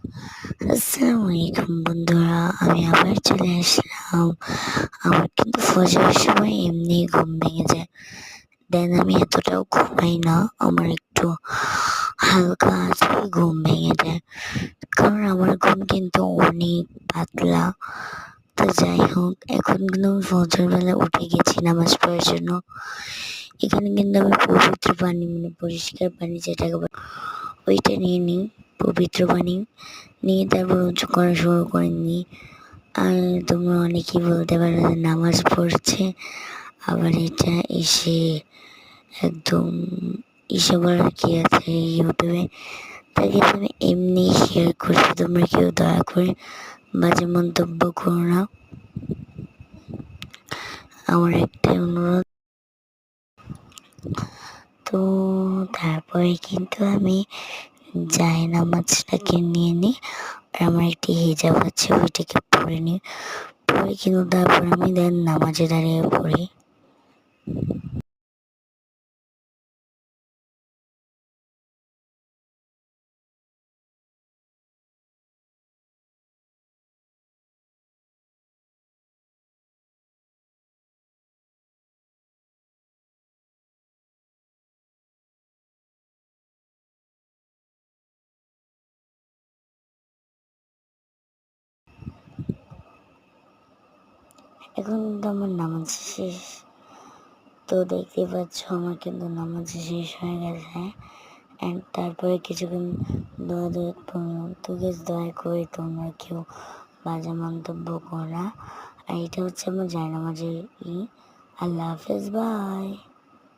আসসালামু আলাইকুম বন্ধুরা, আমি আবার চলে আসলাম। আমার কিন্তু ফজরের সময় এমনি ঘুম ভেঙে যায়। দেন আমি এতটাও ঘুমাই না, আমার একটু হালকা আজকে ঘুম ভেঙে যায়, কারণ আমার ঘুম কিন্তু অনেক পাতলা। তো যাই হোক, এখন কিন্তু আমি ফজর বেলা উঠে গেছি নামাজ পড়ার জন্য। এখানে কিন্তু আমি পবিত্র পানি, মানে পরিষ্কার পানি যেটাকে বলে, ওইটা নিয়ে নিই। পবিত্র পানি নিয়ে তারপর উঁচু করা শুরু করে নিই। আর তোমরা অনেকেই বলতে পারো যে নামাজ পড়ছে, আবার এটা এসে একদম ইসে বলার কি আছে ইউটিউবে। তাই আমি এমনি শেয়ার করছি, তোমরা কেউ দয়া করে বাজে মন্তব্য করো না, আমার একটাই অনুরোধ। তো তারপরে কিন্তু আমি নামাজটাকে নিয়ে নিই, আর আমার একটি হিজাব আছে ওইটাকে পরে নিই। পরে কিন্তু তারপর আমি দেন নামাজে দাঁড়িয়ে পড়ি। এখন কিন্তু আমার নামাজ শেষ। তো দেখতে পাচ্ছ আমার কিন্তু নামাজ শেষ হয়ে গেছে। অ্যান্ড তারপরে কিছুক্ষণ দোয়া দোয়া করলাম। তো গেস দয়া করে তোমরা কেউ বাজে মন্তব্য করো না। আর এটা হচ্ছে আমার জায়নামাজের আল্লাহ হাফেজ, বাই।